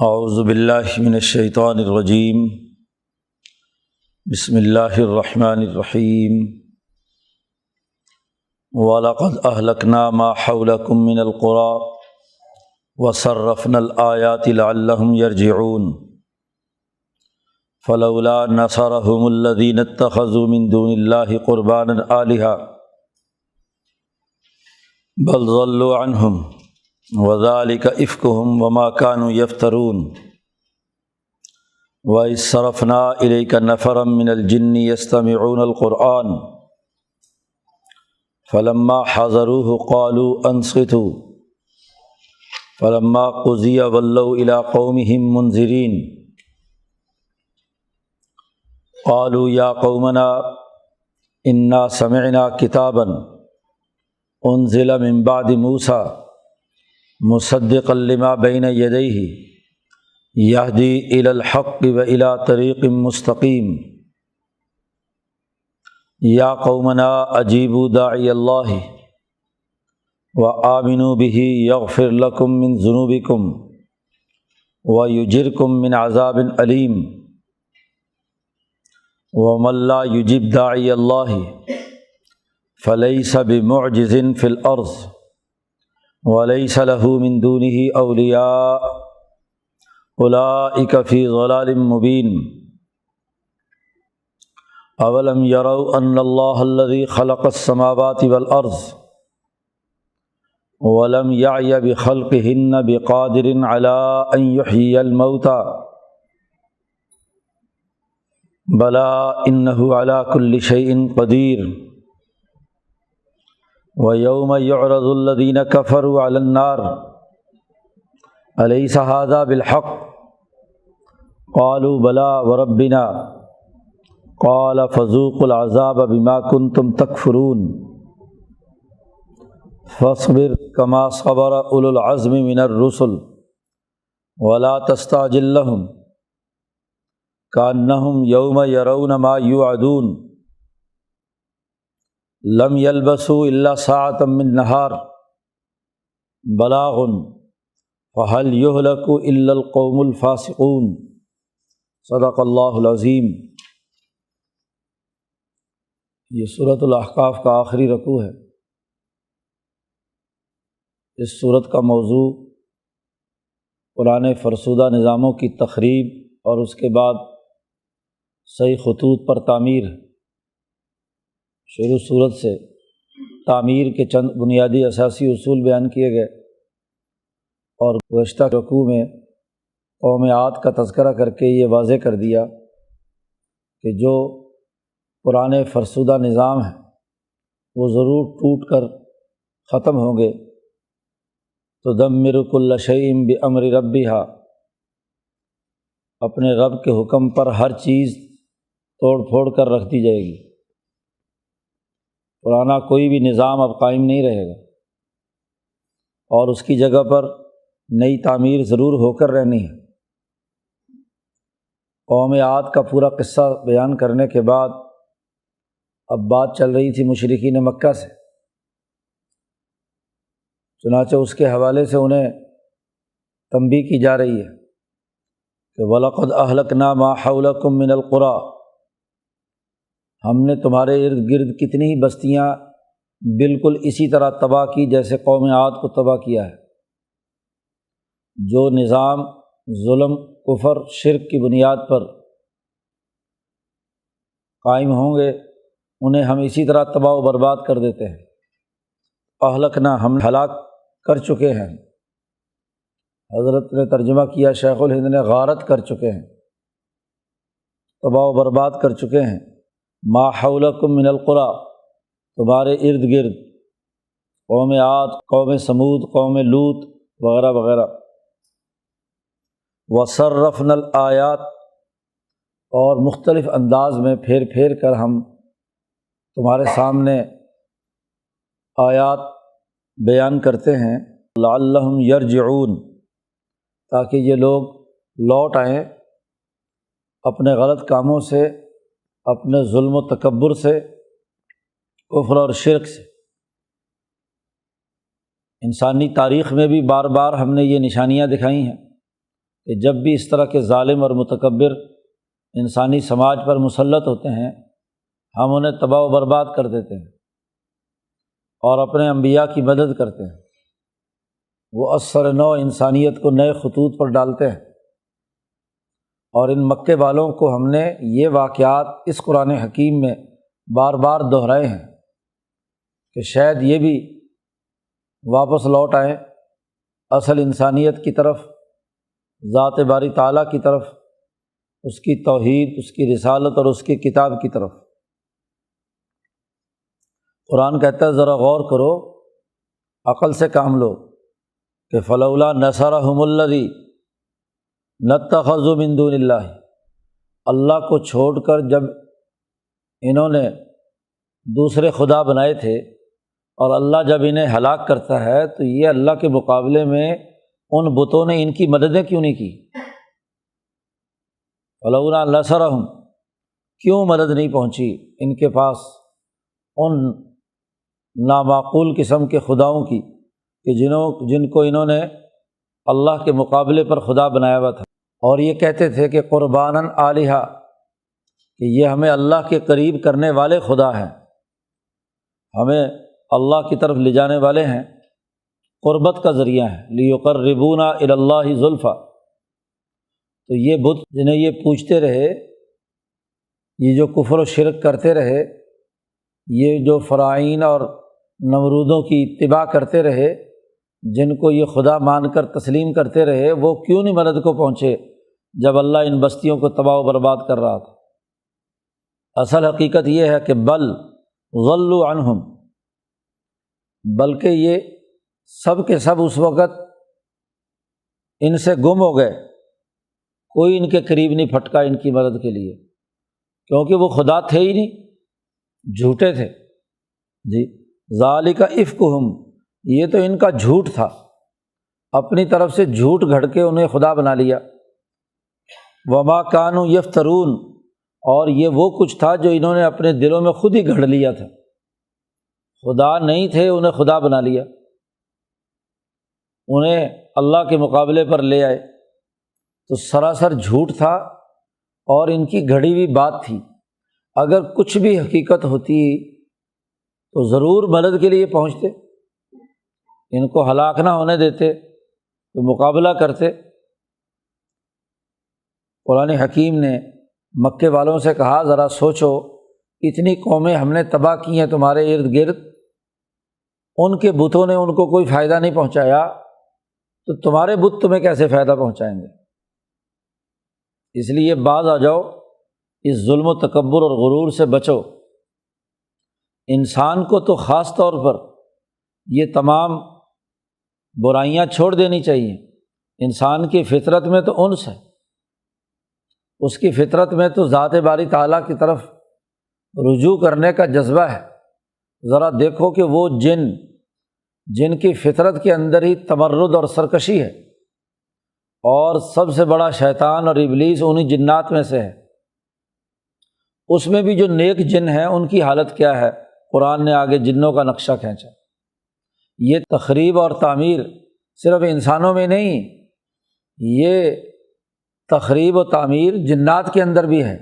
اعوذ باللہ من الشیطان الرجیم بسم اللہ الرحمن الرحیم وَلَقَدْ أَهْلَكْنَا مَا حَوْلَكُم مِّنَ الْقُرَىٰ وَصَرَّفْنَا الْآيَاتِ لَعَلَّهُمْ يَرْجِعُونَ فَلَوْلَا نَصَرَهُمُ الَّذِينَ اتَّخَذُوا مِن دُونِ اللَّهِ قُرْبَانًا آلِهَةً بَلْ ضَلُّوا عَنْهُمْ وَذَلِكَ إِفْكُهُمْ وَمَا كَانُوا يَفْتَرُونَ وَإِذْ صَرَفْنَا إِلَيْكَ نَفَرًا مِّنَ الْجِنِّ يَسْتَمِعُونَ الْقُرْآنَ فَلَمَّا حَضَرُوهُ قَالُوا أَنصِتُوا فَلَمَّا قُضِيَ وَلَّوْا إِلَىٰ قَوْمِهِم مُّنذِرِينَ قَالُوا يَا قَوْمَنَا إِنَّا سَمِعْنَا كِتَابًا أُنزِلَ مِن بَعْدِ مُوسَىٰ مُصَدِّقًا لِمَا بَيْنَ يَدَيْهِ يَهْدِي إِلَى الْحَقِّ وَإِلَىٰ طَرِيقٍ مُّسْتَقِيمٍ یا قومنا اجیبوا داعی اللہ وآمنوا بہ یغفر لکم من ذنوبکم ویجرکم من عذاب علیم ومن لا یجب داعی اللہ فلیس بمعجز فی الارض ولیس لہ من دونہ اولیاء اولئک فی ضلال مبین اولم یروا ان اللہ الذی خلق السماوات والارض ولم یعی بخلقہن بقادر علی ان یحیی الموتى بلی انہ علی کل شیء قدیر ویوم یعرض الذین کفروا علی النار الیس ھذا بالحق قالوا بلی وربنا قال فذوقوا العذاب بما کنتم تکفرون فاصبر کما صبر اولو العزم من الرسل ولا تستعجل لهم کأنہم یوم یرون ما یوعدون لم یلبثوا الا ساعة من نہار بلاغ فہل یہلک الا القوم الفاسقون صدق اللہ العظیم۔ یہ سورۃ الاحقاف کا آخری رکوع ہے۔ اس سورت کا موضوع پرانے فرسودہ نظاموں کی تخریب اور اس کے بعد صحیح خطوط پر تعمیر ہے۔ شروع سورت سے تعمیر کے چند بنیادی اساسی اصول بیان کیے گئے اور گزشتہ رکوع میں قوم عاد کا تذکرہ کر کے یہ واضح کر دیا کہ جو پرانے فرسودہ نظام ہیں وہ ضرور ٹوٹ کر ختم ہوں گے۔ تدمر کل شیء بامر ربھا، اپنے رب کے حکم پر ہر چیز توڑ پھوڑ کر رکھ دی جائے گی۔ پرانا کوئی بھی نظام اب قائم نہیں رہے گا اور اس کی جگہ پر نئی تعمیر ضرور ہو کر رہنی ہے۔ قوم عاد کا پورا قصہ بیان کرنے کے بعد اب بات چل رہی تھی مشرکین مکہ سے، چنانچہ اس کے حوالے سے انہیں تنبیہ کی جا رہی ہے کہ وَلَقَدْ أَهْلَكْنَا مَا حَوْلَكُم مِّنَ الْقُرَىٰ، ہم نے تمہارے ارد گرد کتنی ہی بستیاں بالکل اسی طرح تباہ کی جیسے قوم عاد کو تباہ کیا ہے۔ جو نظام ظلم، کفر، شرک کی بنیاد پر قائم ہوں گے انہیں ہم اسی طرح تباہ و برباد کر دیتے ہیں۔ اہلکنا، ہم ہلاک کر چکے ہیں۔ حضرت نے ترجمہ کیا شیخ الہند نے، غارت کر چکے ہیں، تباہ و برباد کر چکے ہیں۔ ما حولکم من القریٰ، تمہارے ارد گرد قوم عاد، قوم ثمود، قوم لوط وغیرہ وغیرہ۔ وصرفنا الآیات، اور مختلف انداز میں پھیر پھیر کر ہم تمہارے سامنے آیات بیان کرتے ہیں، لعلہم یرجعون، تاکہ یہ لوگ لوٹ آئیں اپنے غلط کاموں سے، اپنے ظلم و تکبر سے، کفر اور شرک سے۔ انسانی تاریخ میں بھی بار بار ہم نے یہ نشانیاں دکھائی ہیں کہ جب بھی اس طرح کے ظالم اور متکبر انسانی سماج پر مسلط ہوتے ہیں ہم انہیں تباہ و برباد کر دیتے ہیں اور اپنے انبیاء کی مدد کرتے ہیں۔ وہ اثر نو انسانیت کو نئے خطوط پر ڈالتے ہیں، اور ان مکے والوں کو ہم نے یہ واقعات اس قرآن حکیم میں بار بار دہرائے ہیں کہ شاید یہ بھی واپس لوٹ آئیں اصل انسانیت کی طرف، ذات باری تعالیٰ کی طرف، اس کی توحید، اس کی رسالت اور اس کی کتاب کی طرف۔ قرآن کہتا ہے ذرا غور کرو، عقل سے کام لو کہ فلولا نصرہم الذی نتخذوا من دون اللہ، اللہ کو چھوڑ کر جب انہوں نے دوسرے خدا بنائے تھے اور اللہ جب انہیں ہلاک کرتا ہے تو یہ اللہ کے مقابلے میں ان بتوں نے ان کی مددیں کیوں نہیں کی؟ فلولا نصرہم، کیوں مدد نہیں پہنچی ان کے پاس ان نامعقول قسم کے خداؤں کی کہ جن کو انہوں نے اللہ کے مقابلے پر خدا بنایا ہوا تھا، اور یہ کہتے تھے کہ قرباناً آلہہ، کہ یہ ہمیں اللہ کے قریب کرنے والے خدا ہیں، ہمیں اللہ کی طرف لے جانے والے ہیں، قربت کا ذریعہ ہیں، لیقربونا الی اللہ زلفیٰ۔ تو یہ بت جنہیں یہ پوجتے رہے، یہ جو کفر و شرک کرتے رہے، یہ جو فرعون اور نمرودوں کی اتباع کرتے رہے، جن کو یہ خدا مان کر تسلیم کرتے رہے، وہ کیوں نہیں مدد کو پہنچے جب اللہ ان بستیوں کو تباہ و برباد کر رہا تھا؟ اصل حقیقت یہ ہے کہ بل ضلوا عنہم، بلکہ یہ سب کے سب اس وقت ان سے گم ہو گئے، کوئی ان کے قریب نہیں پھٹکا ان کی مدد کے لیے، کیونکہ وہ خدا تھے ہی نہیں، جھوٹے تھے۔ جی ذالک افکہم، یہ تو ان کا جھوٹ تھا، اپنی طرف سے جھوٹ گھڑ کے انہیں خدا بنا لیا۔ وما کانوا یفترون، اور یہ وہ کچھ تھا جو انہوں نے اپنے دلوں میں خود ہی گھڑ لیا تھا، خدا نہیں تھے، انہیں خدا بنا لیا، انہیں اللہ کے مقابلے پر لے آئے، تو سراسر جھوٹ تھا اور ان کی گھڑی ہوئی بات تھی۔ اگر کچھ بھی حقیقت ہوتی تو ضرور مدد کے لیے پہنچتے، ان کو ہلاک نہ ہونے دیتے، تو مقابلہ کرتے۔ قرآن حکیم نے مکے والوں سے کہا ذرا سوچو، اتنی قومیں ہم نے تباہ کی ہیں تمہارے ارد گرد، ان کے بتوں نے ان کو کوئی فائدہ نہیں پہنچایا، تو تمہارے بت تمہیں کیسے فائدہ پہنچائیں گے؟ اس لیے باز آ جاؤ، اس ظلم و تکبر اور غرور سے بچو۔ انسان کو تو خاص طور پر یہ تمام برائیاں چھوڑ دینی چاہیے۔ انسان کی فطرت میں تو انس ہے، اس کی فطرت میں تو ذات باری تعالیٰ کی طرف رجوع کرنے کا جذبہ ہے۔ ذرا دیکھو کہ وہ جن کی فطرت کے اندر ہی تمرد اور سرکشی ہے، اور سب سے بڑا شیطان اور ابلیس انہی جنات میں سے ہے، اس میں بھی جو نیک جن ہیں ان کی حالت کیا ہے؟ قرآن نے آگے جنوں کا نقشہ کھینچا۔ یہ تخریب اور تعمیر صرف انسانوں میں نہیں، یہ تخریب و تعمیر جنات کے اندر بھی ہے۔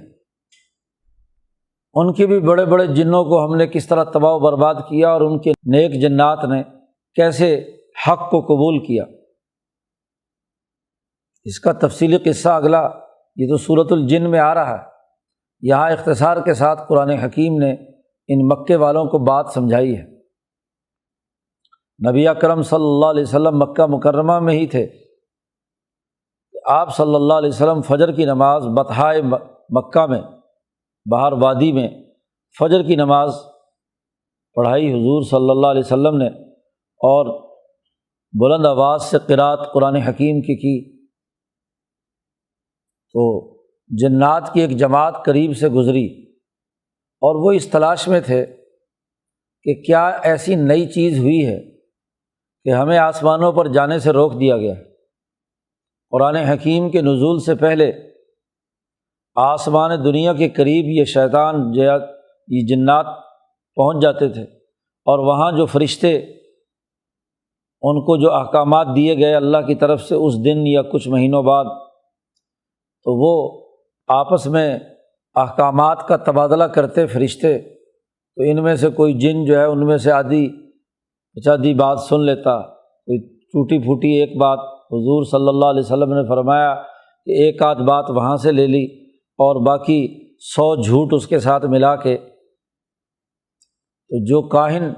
ان کے بھی بڑے بڑے جنوں کو ہم نے کس طرح تباہ و برباد کیا، اور ان کے نیک جنات نے کیسے حق کو قبول کیا۔ اس کا تفصیلی قصہ اگلا، یہ تو سورۃ الجن میں آ رہا ہے، یہاں اختصار کے ساتھ قرآن حکیم نے ان مکے والوں کو بات سمجھائی ہے۔ نبی اکرم صلی اللہ علیہ وسلم مکہ مکرمہ میں ہی تھے، آپ صلی اللہ علیہ وسلم فجر کی نماز بطحائے مکہ میں، باہر وادی میں فجر کی نماز پڑھائی حضور صلی اللہ علیہ وسلم نے، اور بلند آواز سے قرأت قرآن حکیم کی تو جنات کی ایک جماعت قریب سے گزری، اور وہ اس تلاش میں تھے کہ کیا ایسی نئی چیز ہوئی ہے کہ ہمیں آسمانوں پر جانے سے روک دیا گیا۔ قرآن حکیم کے نزول سے پہلے آسمان دنیا کے قریب یہ شیطان یہ جنات پہنچ جاتے تھے، اور وہاں جو فرشتے ان کو جو احکامات دیے گئے اللہ کی طرف سے اس دن یا کچھ مہینوں بعد تو وہ آپس میں احکامات کا تبادلہ کرتے فرشتے، تو ان میں سے کوئی جن جو ہے ان میں سے آدھی بات سن لیتا، کوئی ٹوٹی پھوٹی ایک بات حضور صلی اللہ علیہ وسلم نے فرمایا کہ ایک آدھ بات وہاں سے لے لی اور باقی 100 جھوٹ اس کے ساتھ ملا کے، تو جو کاہن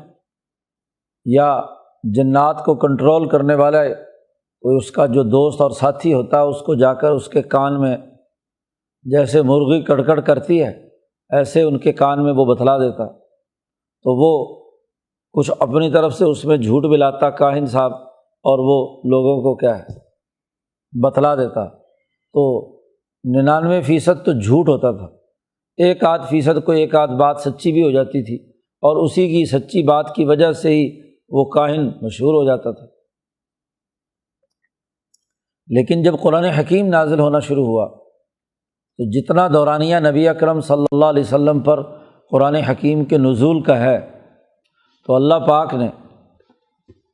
یا جنات کو کنٹرول کرنے والا ہے کوئی اس کا جو دوست اور ساتھی ہوتا ہے، اس کو جا کر اس کے کان میں جیسے مرغی کڑکڑ کرتی ہے ایسے ان کے کان میں وہ بتلا دیتا، تو وہ کچھ اپنی طرف سے اس میں جھوٹ ملاتا کاہن صاحب، اور وہ لوگوں کو کیا ہے بتلا دیتا، تو 99% تو جھوٹ ہوتا تھا، 1% کو ایک آدھ بات سچی بھی ہو جاتی تھی، اور اسی کی سچی بات کی وجہ سے ہی وہ کاہن مشہور ہو جاتا تھا۔ لیکن جب قرآن حکیم نازل ہونا شروع ہوا تو جتنا دورانیہ نبی اکرم صلی اللہ علیہ وسلم پر قرآن حکیم کے نزول کا ہے، تو اللہ پاک نے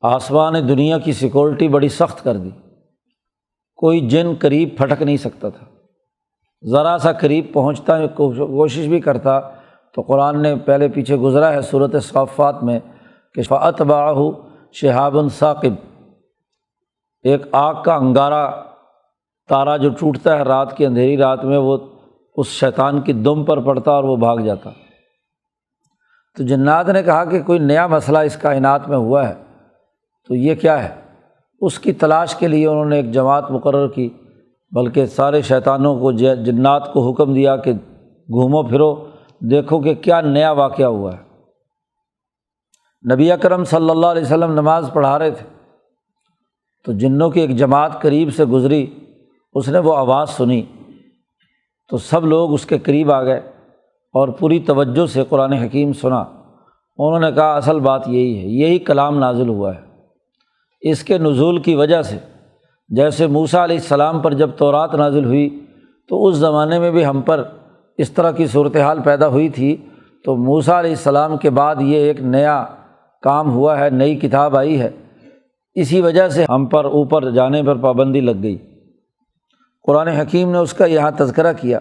آسمان دنیا کی سیکورٹی بڑی سخت کر دی، کوئی جن قریب پھٹک نہیں سکتا تھا، ذرا سا قریب پہنچتا کوشش بھی کرتا تو قرآن نے پہلے پیچھے گزرا ہے سورۃ صافات میں کہ فَأَتْبَعَهُ شِهَابٌ ثَاقِبٌ، ایک آگ کا انگارہ تارا جو ٹوٹتا ہے رات کی اندھیری رات میں، وہ اس شیطان کی دم پر پڑتا اور وہ بھاگ جاتا۔ تو جنات نے کہا کہ کوئی نیا مسئلہ اس کائنات میں ہوا ہے، تو یہ کیا ہے؟ اس کی تلاش کے لیے انہوں نے ایک جماعت مقرر کی، بلکہ سارے شیطانوں کو جنات کو حکم دیا کہ گھومو پھرو دیکھو کہ کیا نیا واقعہ ہوا ہے۔ نبی اکرم صلی اللہ علیہ وسلم نماز پڑھا رہے تھے تو جنوں کی ایک جماعت قریب سے گزری، اس نے وہ آواز سنی تو سب لوگ اس کے قریب آ گئے اور پوری توجہ سے قرآن حکیم سنا۔ انہوں نے کہا اصل بات یہی ہے، یہی کلام نازل ہوا ہے۔ اس کے نزول کی وجہ سے جیسے موسیٰ علیہ السلام پر جب تورات نازل ہوئی تو اس زمانے میں بھی ہم پر اس طرح کی صورتحال پیدا ہوئی تھی، تو موسیٰ علیہ السلام کے بعد یہ ایک نیا کام ہوا ہے، نئی کتاب آئی ہے، اسی وجہ سے ہم پر اوپر جانے پر پابندی لگ گئی۔ قرآن حکیم نے اس کا یہاں تذکرہ کیا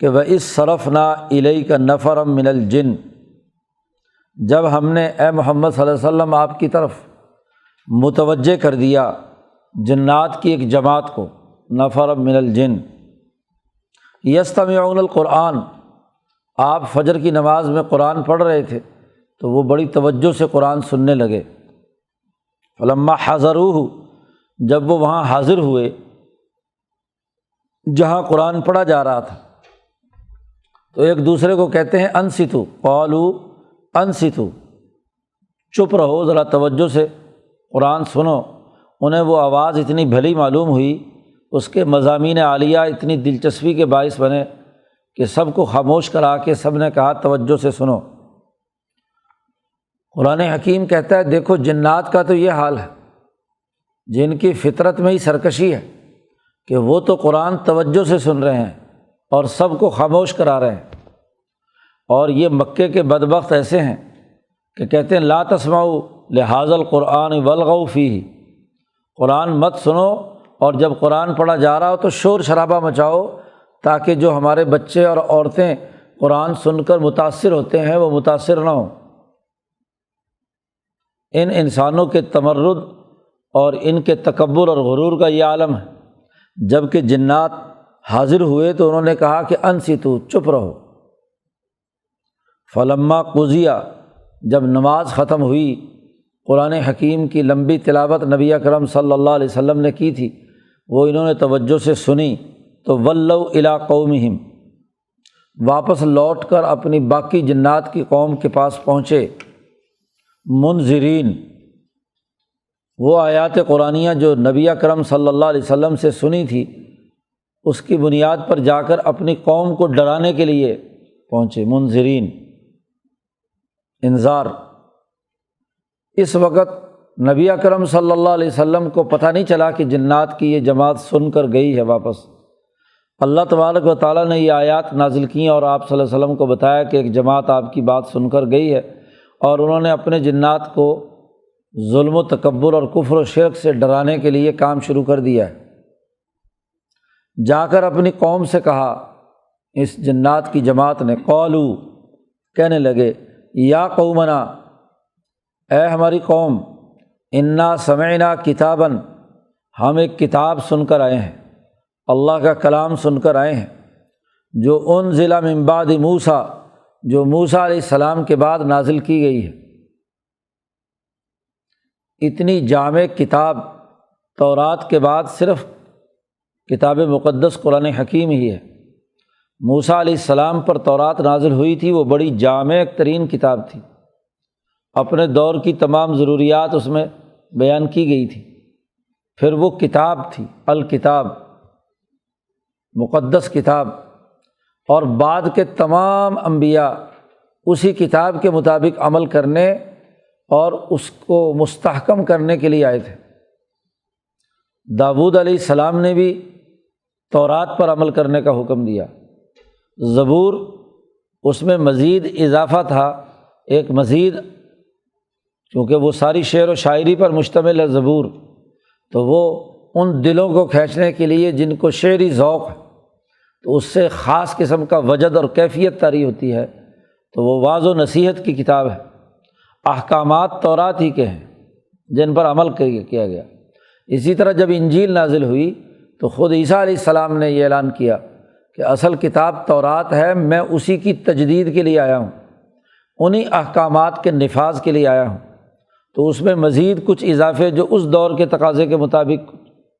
کہ وَإِذْ صَرَفْنَا إِلَيْكَ نَفَرًا مِنَ الْجِنِّ، جب ہم نے اے محمد صلی اللہ علیہ وسلم آپ کی طرف متوجہ کر دیا جنات کی ایک جماعت کو، نفر من الجن یستمعون القرآن، آپ فجر کی نماز میں قرآن پڑھ رہے تھے تو وہ بڑی توجہ سے قرآن سننے لگے۔ فلما حضروہ، جب وہ وہاں حاضر ہوئے جہاں قرآن پڑھا جا رہا تھا، تو ایک دوسرے کو کہتے ہیں انصتوا، قالوا انصتوا، چپ رہو ذرا توجہ سے قرآن سنو۔ انہیں وہ آواز اتنی بھلی معلوم ہوئی، اس کے مضامین عالیہ اتنی دلچسپی کے باعث بنے کہ سب کو خاموش کرا کے سب نے کہا توجہ سے سنو۔ قرآن حکیم کہتا ہے دیکھو جنات کا تو یہ حال ہے، جن کی فطرت میں ہی سرکشی ہے کہ وہ تو قرآن توجہ سے سن رہے ہیں اور سب کو خاموش کرا رہے ہیں، اور یہ مکے کے بدبخت ایسے ہیں کہ کہتے ہیں لا تسمعوا لہذا القرآن والغوا فیہ، قرآن مت سنو اور جب قرآن پڑھا جا رہا ہو تو شور شرابہ مچاؤ تاکہ جو ہمارے بچے اور عورتیں قرآن سن کر متاثر ہوتے ہیں وہ متاثر نہ ہوں۔ ان انسانوں کے تمرد اور ان کے تکبر اور غرور کا یہ عالم ہے۔ جب کہ جنات حاضر ہوئے تو انہوں نے کہا کہ انصتوا، چپ رہو۔ فلما قضی، جب نماز ختم ہوئی، قرآن حکیم کی لمبی تلاوت نبی اکرم صلی اللہ علیہ وسلم نے کی تھی، وہ انہوں نے توجہ سے سنی تو ولوا الی قومہم، واپس لوٹ کر اپنی باقی جنات کی قوم کے پاس پہنچے منذرین۔ وہ آیات قرآنیہ جو نبی اکرم صلی اللہ علیہ وسلم سے سنی تھی اس کی بنیاد پر جا کر اپنی قوم کو ڈرانے کے لیے پہنچے، منذرین، انذار۔ اس وقت نبی اکرم صلی اللہ علیہ وسلم کو پتہ نہیں چلا کہ جنات کی یہ جماعت سن کر گئی ہے واپس۔ اللہ تبارک و تعالیٰ نے یہ آیات نازل کی اور آپ صلی اللہ علیہ وسلم کو بتایا کہ ایک جماعت آپ کی بات سن کر گئی ہے، اور انہوں نے اپنے جنات کو ظلم و تکبر اور کفر و شرک سے ڈرانے کے لیے کام شروع کر دیا ہے۔ جا کر اپنی قوم سے کہا، اس جنات کی جماعت نے، قالو کہنے لگے، یا قومنا اے ہماری قوم، انا سمعنا کتابا ہم ایک کتاب سن کر آئے ہیں، اللہ کا کلام سن کر آئے ہیں، جو انزل من بعد موسیٰ جو موسیٰ علیہ السلام کے بعد نازل کی گئی ہے۔ اتنی جامع کتاب تورات کے بعد صرف کتاب مقدس قرآن حکیم ہی ہے۔ موسیٰ علیہ السلام پر تورات نازل ہوئی تھی، وہ بڑی جامع ترین کتاب تھی، اپنے دور کی تمام ضروریات اس میں بیان کی گئی تھی۔ پھر وہ کتاب تھی، الکتاب، مقدس کتاب، اور بعد کے تمام انبیاء اسی کتاب کے مطابق عمل کرنے اور اس کو مستحکم کرنے کے لیے آئے تھے۔ داؤد علیہ السلام نے بھی تورات پر عمل کرنے کا حکم دیا۔ زبور، اس میں مزید اضافہ تھا، ایک مزید، کیونکہ وہ ساری شعر و شاعری پر مشتمل ہے زبور، تو وہ ان دلوں کو کھینچنے کے لیے جن کو شعری ذوق ہے، تو اس سے خاص قسم کا وجد اور کیفیت طاری ہوتی ہے، تو وہ واعظ و نصیحت کی کتاب ہے۔ احکامات تورات ہی کے ہیں جن پر عمل کیا گیا۔ اسی طرح جب انجیل نازل ہوئی تو خود عیسیٰ علیہ السلام نے یہ اعلان کیا کہ اصل کتاب تورات ہے، میں اسی کی تجدید کے لیے آیا ہوں، انہی احکامات کے نفاذ کے لیے آیا ہوں۔ تو اس میں مزید کچھ اضافے جو اس دور کے تقاضے کے مطابق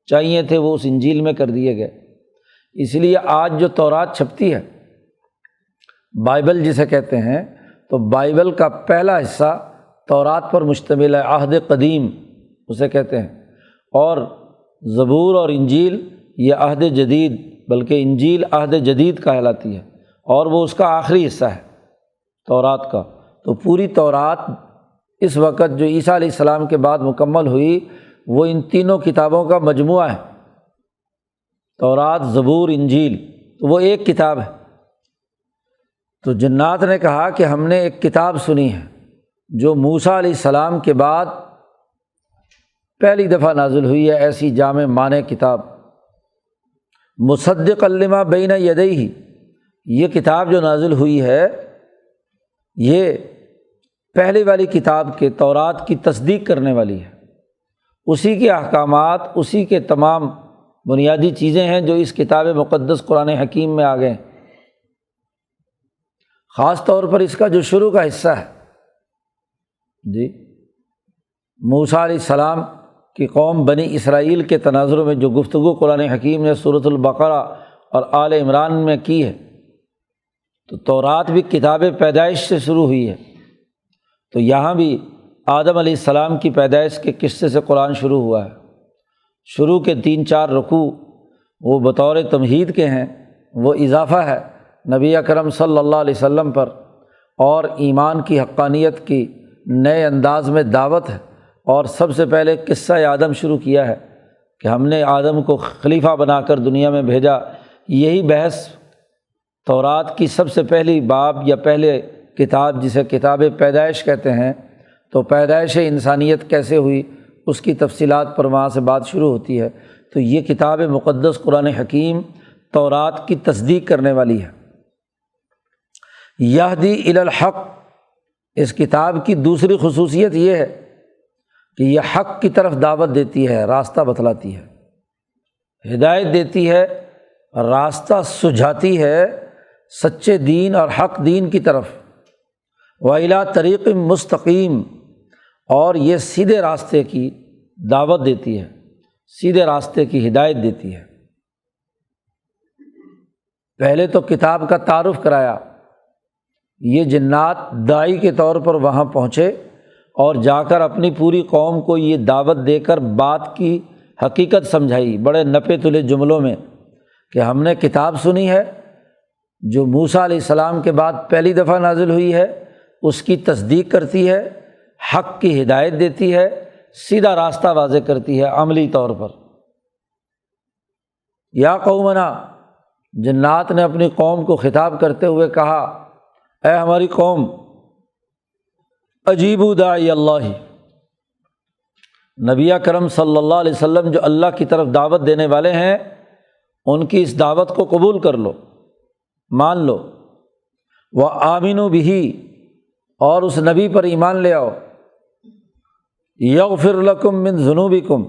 چاہیے تھے وہ اس انجیل میں کر دیے گئے۔ اس لیے آج جو تورات چھپتی ہے، بائبل جسے کہتے ہیں، تو بائبل کا پہلا حصہ تورات پر مشتمل ہے، عہد قدیم اسے کہتے ہیں، اور زبور اور انجیل یہ عہد جدید، بلکہ انجیل عہد جدید کہلاتی ہے، اور وہ اس کا آخری حصہ ہے تورات کا۔ تو پوری تورات اس وقت جو عیسیٰ علیہ السلام کے بعد مکمل ہوئی، وہ ان تینوں کتابوں کا مجموعہ ہے، تورات، زبور، انجیل، تو وہ ایک کتاب ہے۔ تو جنات نے کہا کہ ہم نے ایک کتاب سنی ہے جو موسیٰ علیہ السلام کے بعد پہلی دفعہ نازل ہوئی ہے، ایسی جامع معنی کتاب، مصدقا لما بین یدیہ، یہ کتاب جو نازل ہوئی ہے یہ پہلی والی کتاب کے تورات کی تصدیق کرنے والی ہے، اسی کے احکامات، اسی کے تمام بنیادی چیزیں ہیں جو اس کتاب مقدس قرآن حکیم میں آ گئے ہیں۔ خاص طور پر اس کا جو شروع کا حصہ ہے، جی، موسیٰ علیہ السلام کی قوم بنی اسرائیل کے تناظر میں جو گفتگو قرآن حکیم نے سورۃ البقرہ اور آل عمران میں کی ہے، تو تورات بھی کتاب پیدائش سے شروع ہوئی ہے، تو یہاں بھی آدم علیہ السلام کی پیدائش کے قصے سے قرآن شروع ہوا ہے۔ شروع کے 3-4 رکوع وہ بطور تمہید کے ہیں، وہ اضافہ ہے نبی اکرم صلی اللہ علیہ وسلم پر، اور ایمان کی حقانیت کی نئے انداز میں دعوت ہے۔ اور سب سے پہلے قصہ آدم شروع کیا ہے کہ ہم نے آدم کو خلیفہ بنا کر دنیا میں بھیجا۔ یہی بحث تورات کی سب سے پہلی باب یا پہلے کتاب جسے کتاب پیدائش کہتے ہیں، تو پیدائش انسانیت کیسے ہوئی اس کی تفصیلات پر وہاں سے بات شروع ہوتی ہے۔ تو یہ کتاب مقدس قرآن حکیم تورات کی تصدیق کرنے والی ہے۔ یہدی الی الحق، اس کتاب کی دوسری خصوصیت یہ ہے کہ یہ حق کی طرف دعوت دیتی ہے، راستہ بتلاتی ہے، ہدایت دیتی ہے، راستہ سجھاتی ہے سچے دین اور حق دین کی طرف، وَإِلَىٰ طریق مستقیم، اور یہ سیدھے راستے کی دعوت دیتی ہے، سیدھے راستے کی ہدایت دیتی ہے۔ پہلے تو کتاب کا تعارف کرایا، یہ جنات داعی کے طور پر وہاں پہنچے اور جا کر اپنی پوری قوم کو یہ دعوت دے کر بات کی حقیقت سمجھائی بڑے نپے تلے جملوں میں کہ ہم نے کتاب سنی ہے جو موسیٰ علیہ السلام کے بعد پہلی دفعہ نازل ہوئی ہے، اس کی تصدیق کرتی ہے، حق کی ہدایت دیتی ہے، سیدھا راستہ واضح کرتی ہے عملی طور پر۔ یا قومنا، جنات نے اپنی قوم کو خطاب کرتے ہوئے کہا، اے ہماری قوم، اجیبوا داعی اللہ، نبی اکرم صلی اللہ علیہ وسلم جو اللہ کی طرف دعوت دینے والے ہیں، ان کی اس دعوت کو قبول کر لو، مان لو۔ وآمنوا بہ، اور اس نبی پر ایمان لے آؤ۔ یغفر لکم من ذنوبکم،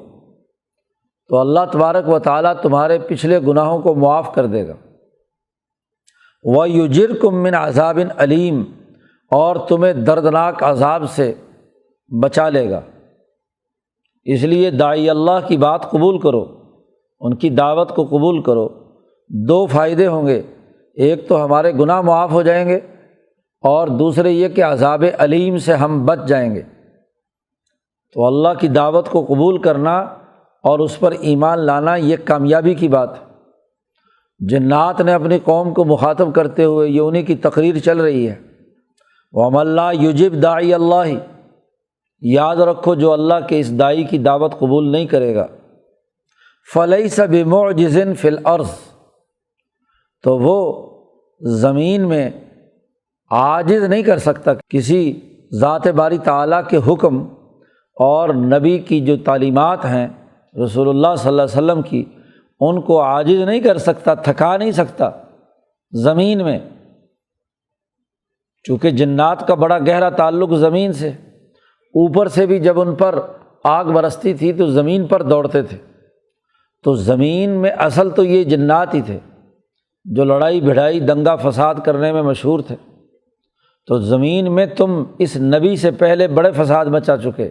تو اللہ تبارک و تعالیٰ تمہارے پچھلے گناہوں کو معاف کر دے گا۔ وَيُجِرْكُم مِّنْ عَذَابٍ أَلِيمٍ، اور تمہیں دردناک عذاب سے بچا لے گا۔ اس لیے داعی اللہ کی بات قبول کرو، ان کی دعوت کو قبول کرو۔ دو فائدے ہوں گے، ایک تو ہمارے گناہ معاف ہو جائیں گے، اور دوسرے یہ کہ عذاب علیم سے ہم بچ جائیں گے۔ تو اللہ کی دعوت کو قبول کرنا اور اس پر ایمان لانا یہ کامیابی کی بات ہے۔ جنات نے اپنی قوم کو مخاطب کرتے ہوئے یہ انہیں کی تقریر چل رہی ہے، وَمَن لَّا يُجِبْ دَاعِيَ اللَّهِ، یاد رکھو جو اللہ کے اس داعی کی دعوت قبول نہیں کرے گا، فَلَيْسَ بِمُعْجِزٍ فِي الْأَرْضِ، تو وہ زمین میں عاجز نہیں کر سکتا، کسی ذات باری تعالیٰ کے حکم اور نبی کی جو تعلیمات ہیں رسول اللہ صلی اللہ علیہ وسلم کی، ان کو عاجز نہیں کر سکتا، تھکا نہیں سکتا زمین میں، چونکہ جنات کا بڑا گہرا تعلق زمین سے، اوپر سے بھی جب ان پر آگ برستی تھی تو زمین پر دوڑتے تھے، تو زمین میں اصل تو یہ جنات ہی تھے جو لڑائی بھڑائی دنگا فساد کرنے میں مشہور تھے۔ تو زمین میں تم اس نبی سے پہلے بڑے فساد مچا چکے،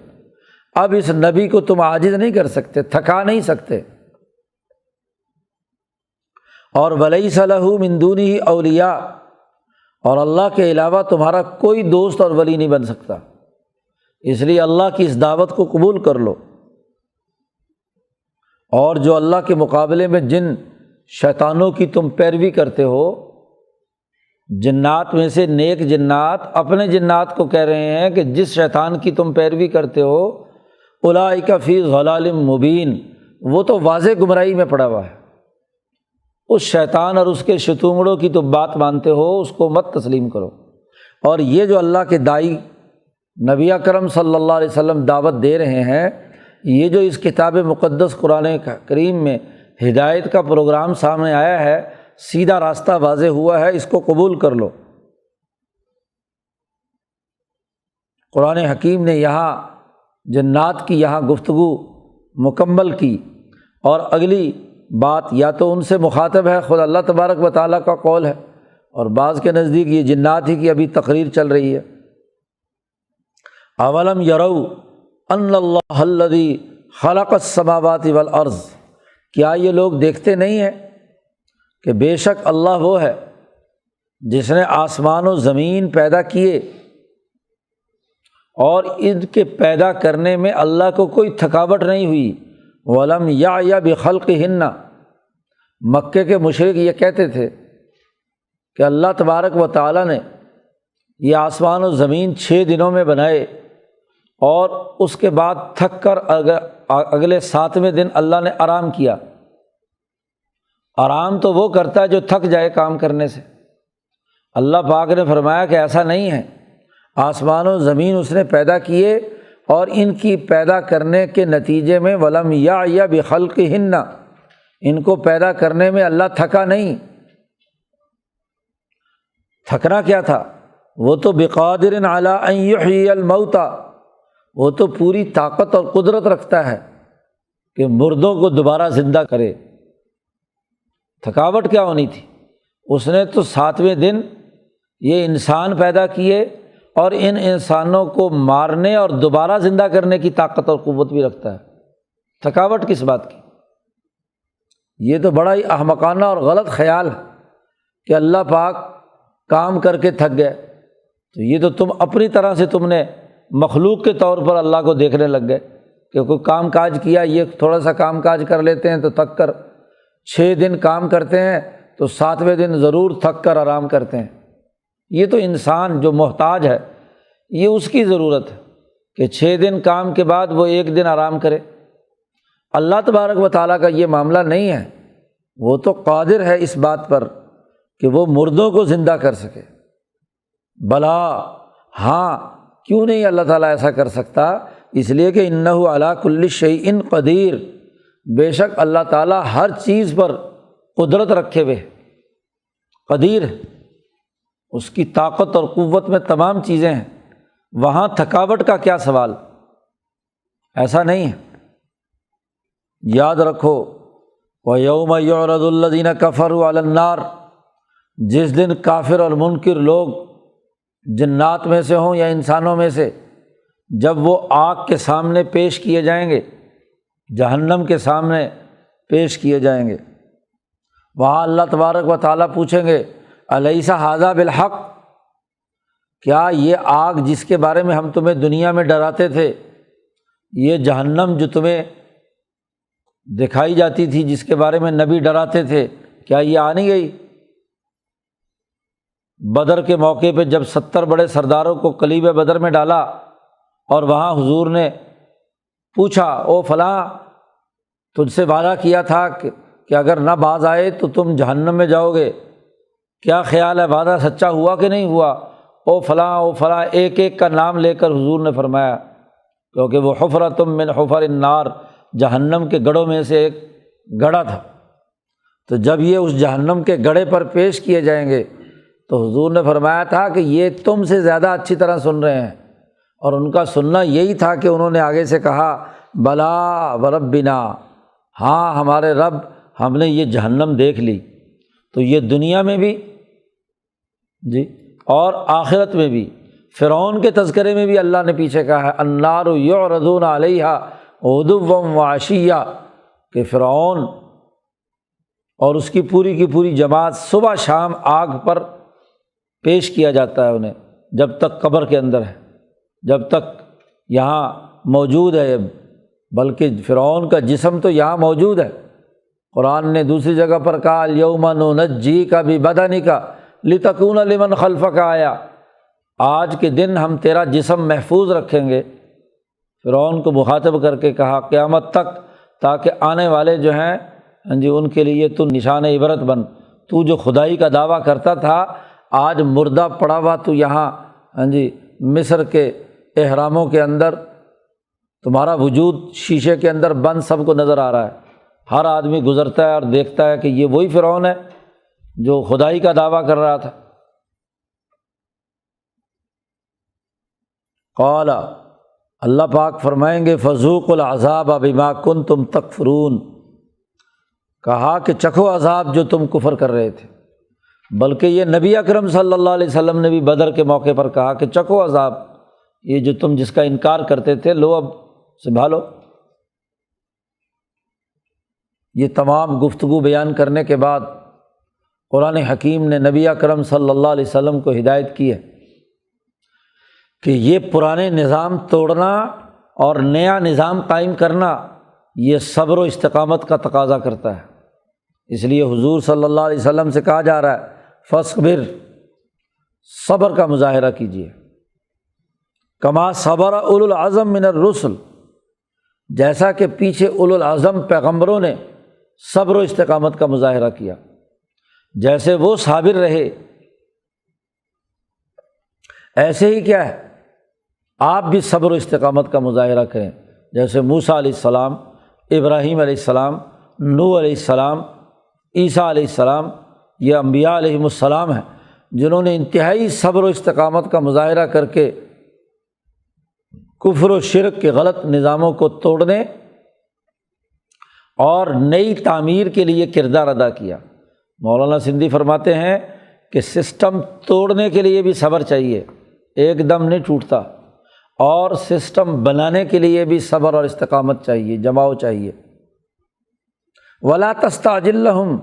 اب اس نبی کو تم عاجز نہیں کر سکتے، تھکا نہیں سکتے۔ اور وَلَيْسَ لَهُ مِن دُونِهِ أَوْلِيَاء، اور اللہ کے علاوہ تمہارا کوئی دوست اور ولی نہیں بن سکتا، اس لیے اللہ کی اس دعوت کو قبول کر لو۔ اور جو اللہ کے مقابلے میں جن شیطانوں کی تم پیروی کرتے ہو، جنات میں سے نیک جنات اپنے جنات کو کہہ رہے ہیں کہ جس شیطان کی تم پیروی کرتے ہو اولئک فی ضلال مبین، وہ تو واضح گمراہی میں پڑا ہوا ہے، اس شیطان اور اس کے شتونگڑوں کی تو بات مانتے ہو، اس کو مت تسلیم کرو۔ اور یہ جو اللہ کے داعی نبی اکرم صلی اللہ علیہ وسلم دعوت دے رہے ہیں، یہ جو اس کتاب مقدس قرآن کریم میں ہدایت کا پروگرام سامنے آیا ہے، سیدھا راستہ واضح ہوا ہے، اس کو قبول کر لو۔ قرآن حکیم نے یہاں جنات کی یہاں گفتگو مکمل کی، اور اگلی بات یا تو ان سے مخاطب ہے، خود اللہ تبارک و تعالیٰ کا قول ہے، اور بعض کے نزدیک یہ جنات ہی کی ابھی تقریر چل رہی ہے۔ اولم یروا ان اللہ الذی خلق السماوات والارض، کیا یہ لوگ دیکھتے نہیں ہیں کہ بے شک اللہ وہ ہے جس نے آسمان و زمین پیدا کیے، اور ان کے پیدا کرنے میں اللہ کو کوئی تھکاوٹ نہیں ہوئی۔ وَلَمْ يَعْيَ بِخَلْقِهِنَّ، مکے کے مشرک یہ کہتے تھے کہ اللہ تبارک و تعالیٰ نے یہ آسمان و زمین 6 دنوں میں بنائے، اور اس کے بعد تھک کر اگلے 7ویں دن اللہ نے آرام کیا۔ آرام تو وہ کرتا ہے جو تھک جائے کام کرنے سے۔ اللہ پاک نے فرمایا کہ ایسا نہیں ہے، آسمان و زمین اس نے پیدا کیے، اور ان کی پیدا کرنے کے نتیجے میں وَلَمْ يَعْيَ بِخَلْقِهِنَّ، ان کو پیدا کرنے میں اللہ تھکا نہیں۔ تھکنا کیا تھا؟ وہ تو بِقَادِرٍ عَلَىٰ أَن يُحْيِيَ الْمَوْتَىٰ، وہ تو پوری طاقت اور قدرت رکھتا ہے کہ مردوں کو دوبارہ زندہ کرے۔ تھکاوٹ کیا ہونی تھی؟ اس نے تو 7ویں دن یہ انسان پیدا کیے، اور ان انسانوں کو مارنے اور دوبارہ زندہ کرنے کی طاقت اور قوت بھی رکھتا ہے، تھکاوٹ کس بات کی؟ یہ تو بڑا ہی احمقانہ اور غلط خیال ہے کہ اللہ پاک کام کر کے تھک گئے، تو یہ تو تم اپنی طرح سے تم نے مخلوق کے طور پر اللہ کو دیکھنے لگ گئے کہ کوئی کام کاج کیا، یہ تھوڑا سا کام کاج کر لیتے ہیں تو تھک کر 6 دن کام کرتے ہیں تو 7ویں دن ضرور تھک کر آرام کرتے ہیں۔ یہ تو انسان جو محتاج ہے، یہ اس کی ضرورت ہے کہ 6 دن کام کے بعد وہ 1 دن آرام کرے۔ اللہ تبارک و تعالیٰ کا یہ معاملہ نہیں ہے، وہ تو قادر ہے اس بات پر کہ وہ مردوں کو زندہ کر سکے۔ بلا، ہاں، کیوں نہیں اللہ تعالیٰ ایسا کر سکتا؟ اس لیے کہ انہ علی کل شیء قدیر، بے شک اللہ تعالیٰ ہر چیز پر قدرت رکھے ہوئے، قدیر ہے، اس کی طاقت اور قوت میں تمام چیزیں ہیں، وہاں تھکاوٹ کا کیا سوال؟ ایسا نہیں ہے۔ یاد رکھو وَيَوْمَ يُعْرَضُ الَّذِينَ كَفَرُوا عَلَى النَّارِ، جس دن کافر اور منکر لوگ جنات میں سے ہوں یا انسانوں میں سے، جب وہ آگ کے سامنے پیش کیے جائیں گے، جہنم کے سامنے پیش کیے جائیں گے، وہاں اللہ تبارک و تعالیٰ پوچھیں گے الیس ھذا بالحق، کیا یہ آگ جس کے بارے میں ہم تمہیں دنیا میں ڈراتے تھے، یہ جہنم جو تمہیں دکھائی جاتی تھی، جس کے بارے میں نبی ڈراتے تھے، کیا یہ آ نہیں گئی؟ بدر کے موقع پہ جب 70 بڑے سرداروں کو قلیب بدر میں ڈالا اور وہاں حضور نے پوچھا او فلاں تجھ سے وعدہ کیا تھا کہ اگر نہ باز آئے تو تم جہنم میں جاؤ گے، کیا خیال ہے وعدہ سچا ہوا کہ نہیں ہوا؟ او فلاں ایک ایک کا نام لے کر حضور نے فرمایا، کیونکہ وہ حفرۃ من حفر النار، جہنم کے گڑھوں میں سے ایک گڑھا تھا۔ تو جب یہ اس جہنم کے گڑھے پر پیش کیے جائیں گے تو حضور نے فرمایا تھا کہ یہ تم سے زیادہ اچھی طرح سن رہے ہیں، اور ان کا سننا یہی تھا کہ انہوں نے آگے سے کہا بلا وربنا، ہاں ہمارے رب، ہم نے یہ جہنم دیکھ لی۔ تو یہ دنیا میں بھی جی اور آخرت میں بھی، فرعون کے تذکرے میں بھی اللہ نے پیچھے کہا ہے النار یعرضون علیہا غدوا وعشیا، کہ فرعون اور اس کی پوری جماعت صبح شام آگ پر پیش کیا جاتا ہے انہیں، جب تک قبر کے اندر ہے، جب تک یہاں موجود ہے، بلکہ فرعون کا جسم تو یہاں موجود ہے۔ قرآن نے دوسری جگہ پر کہا الیوم ننجیک ببدنک لتکون لمن خلفک آیا، آج کے دن ہم تیرا جسم محفوظ رکھیں گے، فرعون کو مخاطب کر کے کہا قیامت تک، تاکہ آنے والے جو ہیں جی ان کے لیے تو نشان عبرت بن، تو جو خدائی کا دعویٰ کرتا تھا آج مردہ پڑا ہوا تو یہاں مصر کے احراموں کے اندر تمہارا وجود شیشے کے اندر بند سب کو نظر آ رہا ہے، ہر آدمی گزرتا ہے اور دیکھتا ہے کہ یہ وہی فرعون ہے جو خدائی کا دعویٰ کر رہا تھا۔ قال، اللہ پاک فرمائیں گے فذوقوا العذاب بما کنتم تکفرون، کہا کہ چکھو عذاب جو تم کفر کر رہے تھے۔ بلکہ یہ نبی اکرم صلی اللہ علیہ وسلم نے بھی بدر کے موقع پر کہا کہ چکھو عذاب، یہ جو تم جس کا انکار کرتے تھے لو اب سنبھالو۔ یہ تمام گفتگو بیان کرنے کے بعد قرآن حکیم نے نبی اکرم صلی اللہ علیہ وسلم کو ہدایت کی ہے کہ یہ پرانے نظام توڑنا اور نیا نظام قائم کرنا یہ صبر و استقامت کا تقاضا کرتا ہے۔ اس لیے حضور صلی اللہ علیہ وسلم سے کہا جا رہا ہے فاصبر، صبر کا مظاہرہ کیجیے، کما صبر اولو العزم من الرسل، جیسا کہ پیچھے اولو العزم پیغمبروں نے صبر و استقامت کا مظاہرہ کیا، جیسے وہ صابر رہے ایسے ہی کیا ہے آپ بھی صبر و استقامت کا مظاہرہ کریں، جیسے موسیٰ علیہ السلام، ابراہیم علیہ السلام، نوح علیہ السلام، عیسیٰ علیہ السلام، یہ انبیاء علیہم السلام ہیں جنہوں نے انتہائی صبر و استقامت کا مظاہرہ کر کے کفر و شرک کے غلط نظاموں کو توڑنے اور نئی تعمیر کے لیے کردار ادا کیا۔ مولانا سندھی فرماتے ہیں کہ سسٹم توڑنے کے لیے بھی صبر چاہیے، ایک دم نہیں ٹوٹتا، اور سسٹم بنانے کے لیے بھی صبر اور استقامت چاہیے، جماؤ چاہیے۔ ولا تستعجل لہم،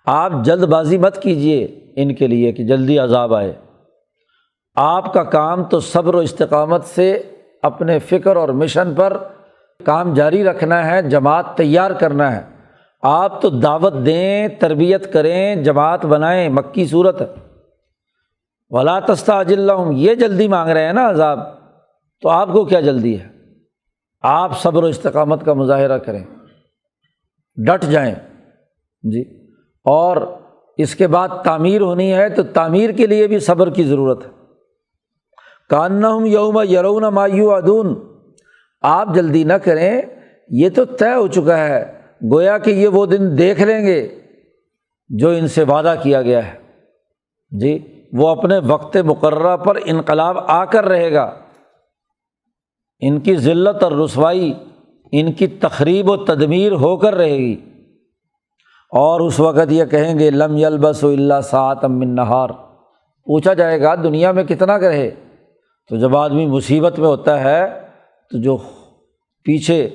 آپ جلد بازی مت کیجیے ان کے لیے کہ جلدی عذاب آئے، آپ کا کام تو صبر و استقامت سے اپنے فکر اور مشن پر کام جاری رکھنا ہے، جماعت تیار کرنا ہے، آپ تو دعوت دیں، تربیت کریں، جماعت بنائیں، مکی صورت ہے۔ ولا تستعجل لہم، یہ جلدی مانگ رہے ہیں نا عذاب، تو آپ کو کیا جلدی ہے؟ آپ صبر و استقامت کا مظاہرہ کریں، ڈٹ جائیں جی، اور اس کے بعد تعمیر ہونی ہے تو تعمیر کے لیے بھی صبر کی ضرورت ہے۔ کأنہم یوم یرون ما یوعدون، آپ جلدی نہ کریں، یہ تو طے ہو چکا ہے، گویا کہ یہ وہ دن دیکھ لیں گے جو ان سے وعدہ کیا گیا ہے، جی وہ اپنے وقت مقررہ پر انقلاب آ کر رہے گا، ان کی ذلت اور رسوائی، ان کی تخریب و تدمیر ہو کر رہے گی، اور اس وقت یہ کہیں گے لم یلبسوا الا ساعۃ من نہار، پوچھا جائے گا دنیا میں کتنا رہے؟ تو جب آدمی مصیبت میں ہوتا ہے تو جو پیچھے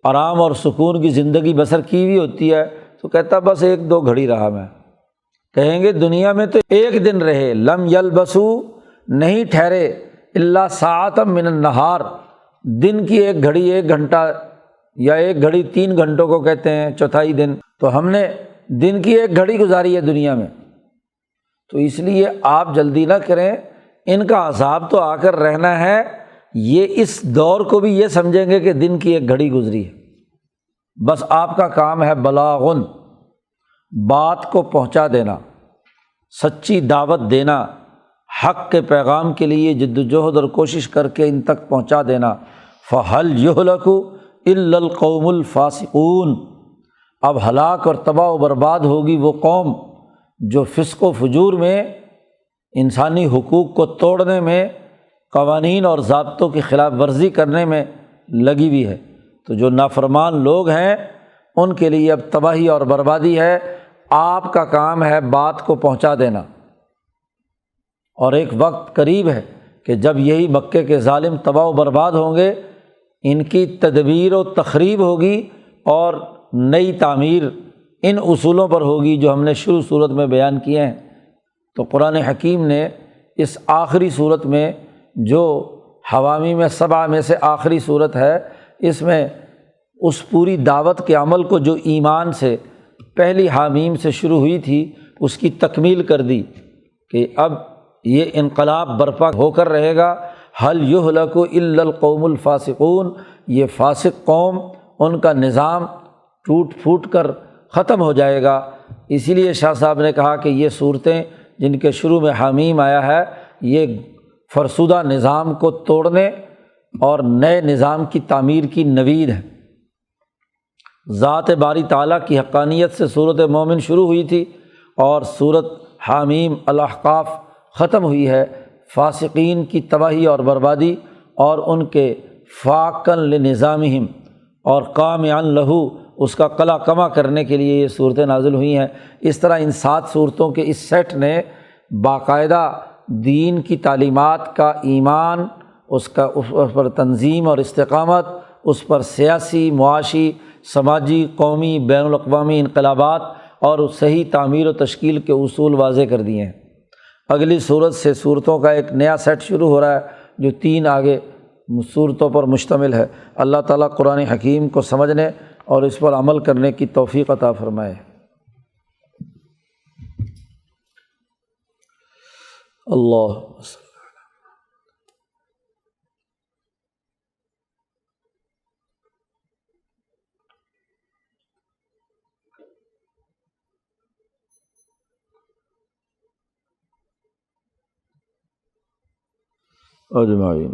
آرام اور سکون کی زندگی بسر کی ہوئی ہوتی ہے تو کہتا بس 1-2 گھڑی رہا میں، کہیں گے دنیا میں تو 1 دن رہے، لم یلبسوا نہیں ٹھہرے الا ساعۃ من النہار، دن کی 1 گھڑی 1 گھنٹہ، یا 1 گھڑی 3 گھنٹوں کو کہتے ہیں، چوتھائی دن، تو ہم نے دن کی 1 گھڑی گزاری ہے دنیا میں۔ تو اس لیے آپ جلدی نہ کریں، ان کا عذاب تو آ کر رہنا ہے، یہ اس دور کو بھی یہ سمجھیں گے کہ دن کی 1 گھڑی گزری ہے، بس آپ کا کام ہے بلاغن، بات کو پہنچا دینا، سچی دعوت دینا، حق کے پیغام کے لیے جد و جہد اور کوشش کر کے ان تک پہنچا دینا۔ فَهَلْ يُهْلَكُ إِلَّا الْقَوْمُ الْفَاسِقُونَ، اب ہلاک اور تباہ و برباد ہوگی وہ قوم جو فسق و فجور میں، انسانی حقوق کو توڑنے میں، قوانین اور ضابطوں کی خلاف ورزی کرنے میں لگی ہوئی ہے۔ تو جو نافرمان لوگ ہیں ان کے لیے اب تباہی اور بربادی ہے، آپ کا کام ہے بات کو پہنچا دینا۔ اور ایک وقت قریب ہے کہ جب یہی مکے کے ظالم تباہ و برباد ہوں گے، ان کی تدبیر و تخریب ہوگی اور نئی تعمیر ان اصولوں پر ہوگی جو ہم نے شروع صورت میں بیان کیے ہیں۔ تو قرآن حکیم نے اس آخری صورت میں جو حوامیم 7 میں سے آخری صورت ہے، اس میں اس پوری دعوت کے عمل کو جو ایمان سے پہلی حامیم سے شروع ہوئی تھی اس کی تکمیل کر دی کہ اب یہ انقلاب برپا ہو کر رہے گا۔ هل يهلك الا القوم الفاسقون، یہ فاسق قوم، ان کا نظام ٹوٹ پھوٹ کر ختم ہو جائے گا۔ اسی لیے شاہ صاحب نے کہا کہ یہ صورتیں جن کے شروع میں حامیم آیا ہے، یہ فرسودہ نظام کو توڑنے اور نئے نظام کی تعمیر کی نوید ہے۔ ذات باری تعالیٰ کی حقانیت سے صورت مومن شروع ہوئی تھی اور صورت حامیم الاحقاف ختم ہوئی ہے، فاسقین کی تباہی اور بربادی اور ان کے فاقن لنظامہم اور قامعا لہو، اس کا قلع کما کرنے کے لیے یہ صورتیں نازل ہوئی ہیں۔ اس طرح ان 7 صورتوں کے اس سیٹ نے باقاعدہ دین کی تعلیمات کا ایمان، اس پر تنظیم اور استقامت، اس پر سیاسی، معاشی، سماجی، قومی، بین الاقوامی انقلابات اور صحیح تعمیر و تشکیل کے اصول واضح کر دیے ہیں۔ اگلی صورت سے صورتوں کا ایک نیا سیٹ شروع ہو رہا ہے جو 3 آگے صورتوں پر مشتمل ہے۔ اللہ تعالیٰ قرآن حکیم کو سمجھنے اور اس پر عمل کرنے کی توفیق عطا فرمائے۔ اللہ اجمعین۔